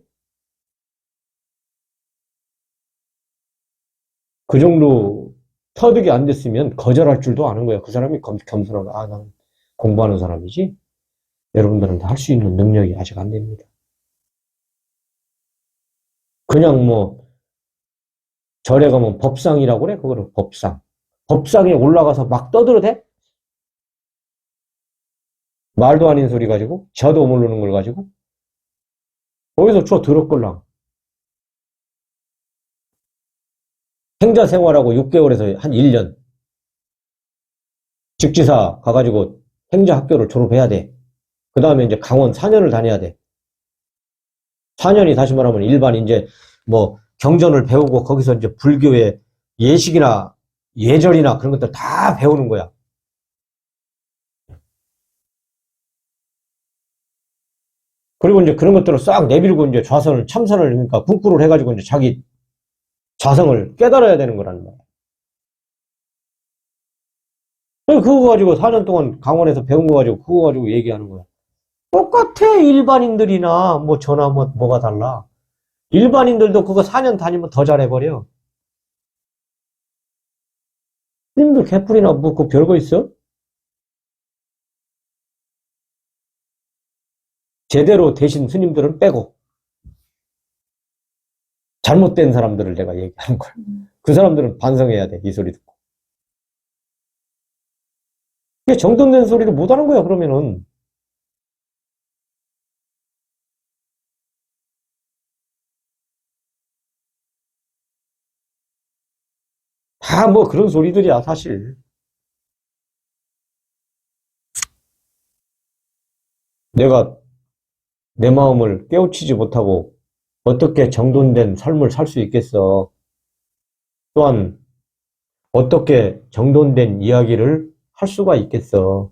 그 정도 터득이 안 됐으면 거절할 줄도 아는 거야. 그 사람이 겸손하고, 나는 공부하는 사람이지. 여러분들은 다 할 수 있는 능력이 아직 안 됩니다. 그냥 절에 가면 법상이라고 그래? 그거를 법상. 법상에 올라가서 막 떠들어대? 말도 아닌 소리 가지고, 저도 모르는 걸 가지고, 거기서 저 들었걸랑. 행자 생활하고 6개월에서 한 1년. 직지사 가가지고 행자 학교를 졸업해야 돼. 그 다음에 이제 강원 4년을 다녀야 돼. 4년이 다시 말하면 일반 이제 경전을 배우고 거기서 이제 불교의 예식이나 예절이나 그런 것들 다 배우는 거야. 그리고 이제 그런 것들을 싹 내밀고 이제 참선을 그러니까 궁구를 해가지고 이제 자기 자성을 깨달아야 되는 거라는 거야. 그거 가지고 4년 동안 강원에서 배운 거 가지고 그거 가지고 얘기하는 거야. 똑같아. 일반인들이나 저나 뭐가 달라. 일반인들도 그거 4년 다니면 더 잘해버려. 스님들 개뿔이나 그 별거 있어? 제대로 되신 스님들은 빼고 잘못된 사람들을 내가 얘기하는 거야. 그 사람들은 반성해야 돼. 이 소리 듣고. 이게 정돈된 소리를 못하는 거야. 그러면은. 다 그런 소리들이야 사실. 내가 내 마음을 깨우치지 못하고 어떻게 정돈된 삶을 살 수 있겠어. 또한 어떻게 정돈된 이야기를 할 수가 있겠어.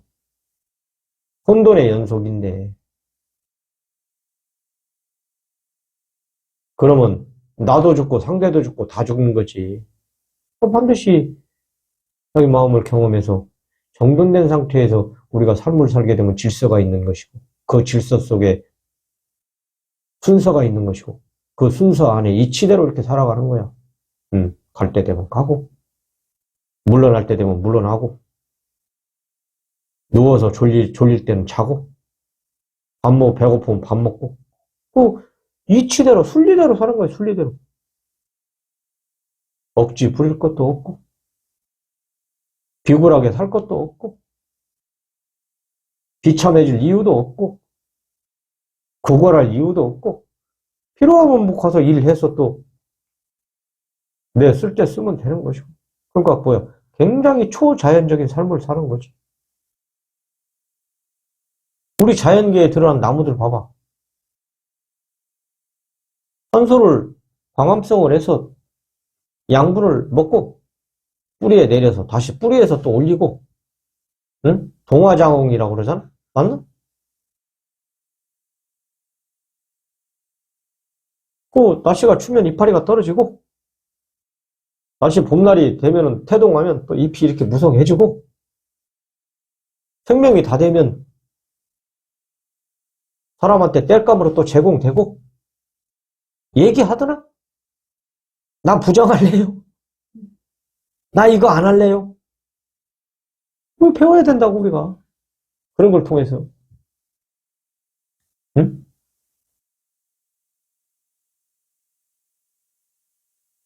혼돈의 연속인데. 그러면 나도 죽고 상대도 죽고 다 죽는 거지. 반드시 자기 마음을 경험해서 정돈된 상태에서 우리가 삶을 살게 되면 질서가 있는 것이고 그 질서 속에 순서가 있는 것이고 그 순서 안에 이치대로 이렇게 살아가는 거야. 갈 때 되면 가고 물러날 때 되면 물러나고 누워서 졸릴 때는 자고 배고프면 밥 먹고 그 이치대로 순리대로 사는 거야. 순리대로. 억지 부릴 것도 없고 비굴하게 살 것도 없고 비참해질 이유도 없고 구걸할 이유도 없고 필요하면 가서 일해서 또 내 쓸 때 쓰면 되는 것이고. 그러니까 굉장히 초자연적인 삶을 사는 거지. 우리 자연계에 드러난 나무들 봐봐. 산소를 광합성을 해서 양분을 먹고 뿌리에 내려서 다시 뿌리에서 또 올리고, 응? 동화장홍이라고 그러잖아? 맞나? 날씨가 추면 이파리가 떨어지고, 날씨 봄날이 되면은 태동하면 또 잎이 이렇게 무성해지고, 생명이 다 되면 사람한테 땔감으로 또 제공되고, 얘기하더나? 나 부정할래요? 나 이거 안 할래요? 그거 배워야 된다고, 우리가. 그런 걸 통해서. 응?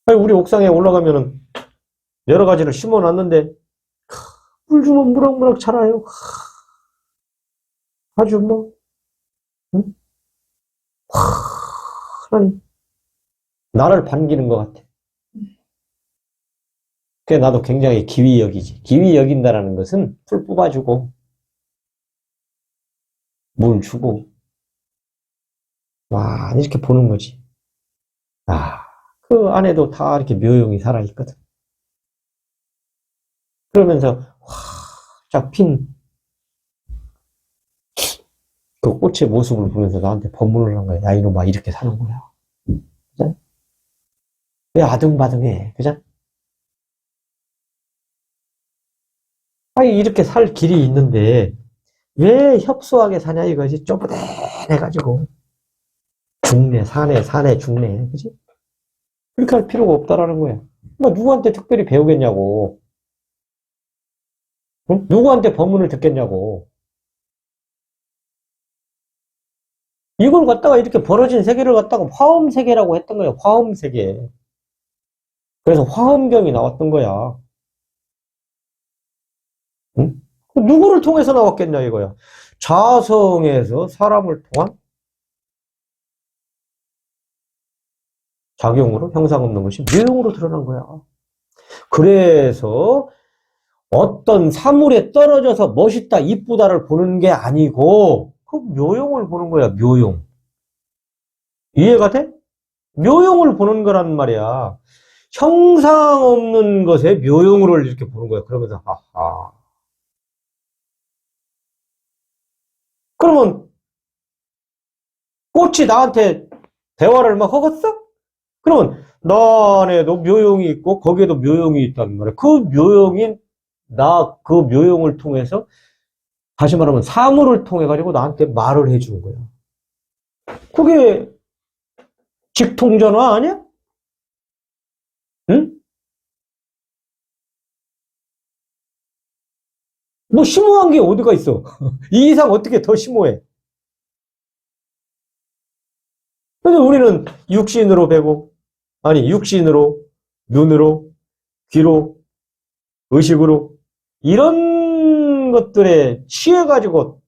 아니, 우리 옥상에 올라가면은 여러 가지를 심어 놨는데, 물 주면 무럭무럭 자라요. 아주 뭐, 응? 하나님, 나를 반기는 것 같아. 그래, 나도 굉장히 기위 여기지. 기위 여긴다라는 것은 풀 뽑아주고, 물 주고, 와, 이렇게 보는 거지. 아, 그 안에도 다 이렇게 묘용이 살아있거든. 그러면서, 활짝 핀 그 꽃의 모습을 보면서 나한테 법문을 한 거야. 야, 이놈아, 이렇게 사는 거야. 그죠? 왜 아등바등해? 그죠? 아니, 이렇게 살 길이 있는데, 왜 협소하게 사냐, 이거지? 쪼부대해가지고. 중내, 사내, 중내. 그지? 그렇게 할 필요가 없다라는 거야. 뭐, 누구한테 특별히 배우겠냐고. 응? 누구한테 법문을 듣겠냐고. 이걸 갖다가 이렇게 벌어진 세계를 갖다가 화엄세계라고 했던 거야. 화엄세계. 그래서 화엄경이 나왔던 거야. 응? 누구를 통해서 나왔겠냐 이거야. 자성에서 사람을 통한 작용으로 형상 없는 것이 묘용으로 드러난 거야. 그래서 어떤 사물에 떨어져서 멋있다, 이쁘다를 보는 게 아니고 그 묘용을 보는 거야. 묘용. 이해가 돼? 묘용을 보는 거란 말이야. 형상 없는 것의 묘용을 이렇게 보는 거야. 그러면서 하하. 그러면 꽃이 나한테 대화를 막 하겠어? 그러면 나 안에도 묘용이 있고 거기에도 묘용이 있단 말이야. 그 묘용인 나 그 묘용을 통해서 다시 말하면 사물을 통해 가지고 나한테 말을 해주는 거야. 그게 직통전화 아니야? 응? 뭐 심오한 게 어디가 있어? 이 이상 어떻게 더 심오해? 근데 우리는 육신으로 배고 아니 육신으로 눈으로 귀로 의식으로 이런 것들에 취해가지고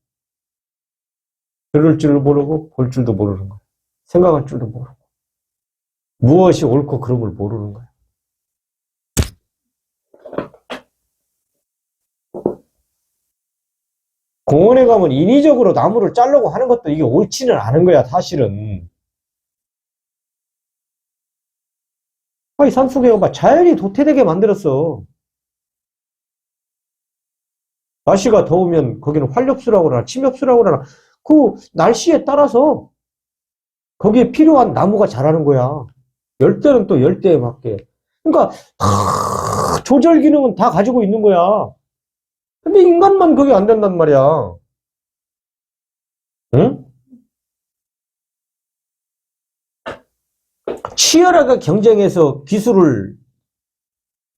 들을 줄도 모르고 볼 줄도 모르는 거야. 생각할 줄도 모르고 무엇이 옳고 그름을 모르는 거야. 공원에 가면 인위적으로 나무를 자르고 하는 것도 이게 옳지는 않은 거야, 사실은. 아니, 산속에 봐. 자연이 도태되게 만들었어. 날씨가 더우면 거기는 활엽수라고 그러나, 침엽수라고 그러나, 그 날씨에 따라서 거기에 필요한 나무가 자라는 거야. 열대는 또 열대에 맞게. 그러니까, 다 조절 기능은 다 가지고 있는 거야. 근데 인간만 그게 안 된단 말이야. 응? 치열하게 경쟁해서 기술을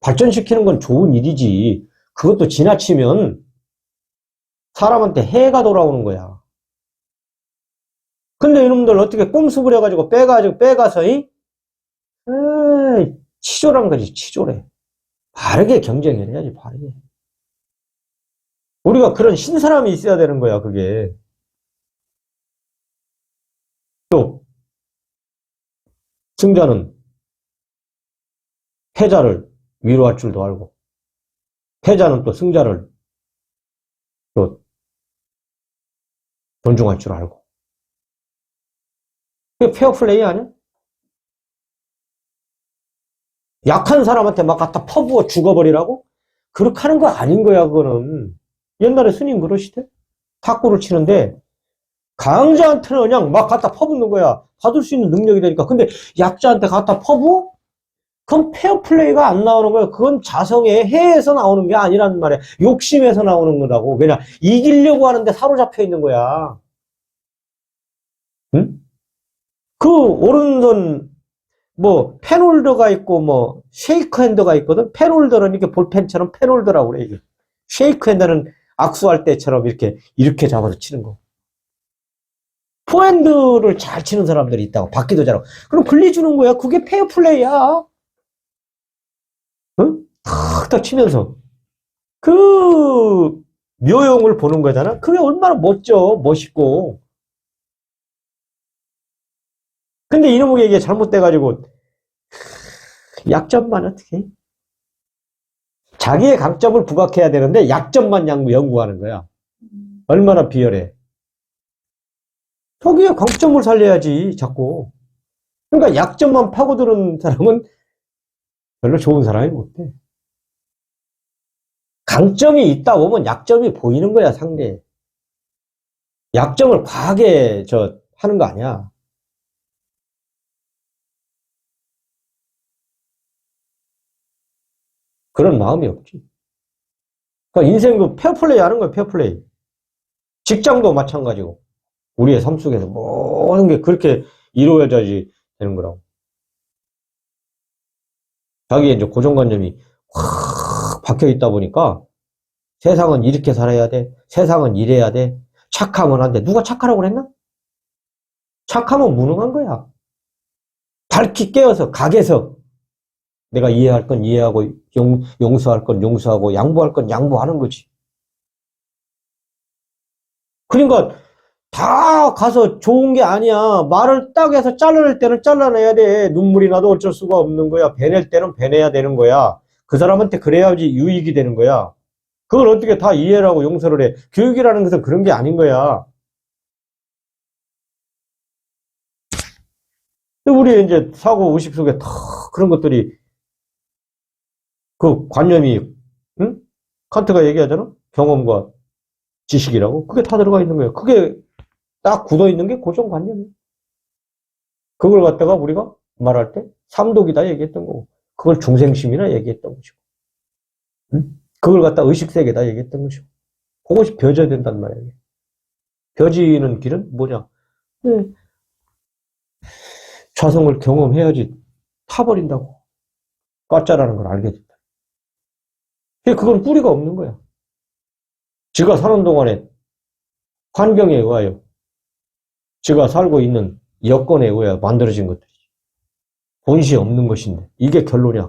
발전시키는 건 좋은 일이지. 그것도 지나치면 사람한테 해가 돌아오는 거야. 근데 이놈들 어떻게 꼼수를 해가지고 빼가서, 치졸한 거지, 치졸해. 바르게 경쟁을 해야지, 바르게. 우리가 그런 신사람이 있어야 되는 거야, 그게. 또, 승자는 패자를 위로할 줄도 알고, 패자는 또 승자를 또 존중할 줄 알고. 그게 페어플레이 아니야? 약한 사람한테 막 갖다 퍼부어 죽어버리라고? 그렇게 하는 거 아닌 거야, 그거는. 옛날에 스님 그러시대? 탁구를 치는데, 강자한테는 그냥 막 갖다 퍼붓는 거야. 받을 수 있는 능력이 되니까. 근데 약자한테 갖다 퍼부어? 그건 페어플레이가 안 나오는 거야. 그건 자성의 해에서 나오는 게 아니란 말이야. 욕심에서 나오는 거라고. 왜냐, 이기려고 하는데 사로잡혀 있는 거야. 응? 그 오른손 뭐 펜홀더가 있고 뭐 쉐이크 핸드가 있거든. 펜홀더는 이렇게 볼펜처럼 펜홀더라고 그래. 이게. 쉐이크 핸드는 악수할 때처럼 이렇게 잡아서 치는 거. 포핸드를 잘 치는 사람들이 있다고. 받기도 잘하고. 그럼 분리 주는 거야. 그게 페어플레이야. 응? 탁탁 치면서. 그 묘용을 보는 거잖아. 그게 얼마나 멋있고. 근데 이놈의 이게 잘못돼가지고 약점만 어떻게 해? 자기의 강점을 부각해야 되는데 약점만 연구하는 거야. 얼마나 비열해. 자기의 강점을 살려야지 자꾸. 그러니까 약점만 파고드는 사람은 별로 좋은 사람이 못 돼. 강점이 있다 보면 약점이 보이는 거야, 상대. 약점을 과하게 하는 거 아니야. 그런 마음이 없지. 그러니까 인생도 페어플레이 하는 거야, 페어플레이. 직장도 마찬가지고. 우리의 삶 속에서 모든 게 그렇게 이루어져야지 되는 거라고. 자기의 이제 고정관념이 확 박혀 있다 보니까 세상은 이렇게 살아야 돼. 세상은 이래야 돼. 착하면 안 돼. 누가 착하라고 그랬나? 착하면 무능한 거야. 밝히 깨어서 각에서 내가 이해할 건 이해하고 용서할 건 용서하고 양보할 건 양보하는 거지. 그러니까 다 가서 좋은 게 아니야. 말을 딱 해서 잘라낼 때는 잘라내야 돼. 눈물이 나도 어쩔 수가 없는 거야. 배낼 때는 배내야 되는 거야. 그 사람한테 그래야지 유익이 되는 거야. 그걸 어떻게 다 이해를 하고 용서를 해. 교육이라는 것은 그런 게 아닌 거야. 우리 이제 사고 의식 속에 다 그런 것들이 그 관념이, 응? 칸트가 얘기하잖아? 경험과 지식이라고. 그게 다 들어가 있는 거예요. 그게 딱 굳어 있는 게 고정관념이에요. 그걸 갖다가 우리가 말할 때 삼독이다 얘기했던 거고, 그걸 중생심이라 얘기했던 것이고, 응? 그걸 갖다 의식세계다 얘기했던 것이고, 그것이 벼져야 된단 말이에요. 벼지는 길은 뭐냐? 네. 좌성을 경험해야지 타버린다고. 가짜라는 걸 알게 된다. 그건 뿌리가 없는 거야. 지가 사는 동안에 환경에 의하여 지가 살고 있는 여건에 의하여 만들어진 것들이지. 본시 없는 것인데 이게 결론이야.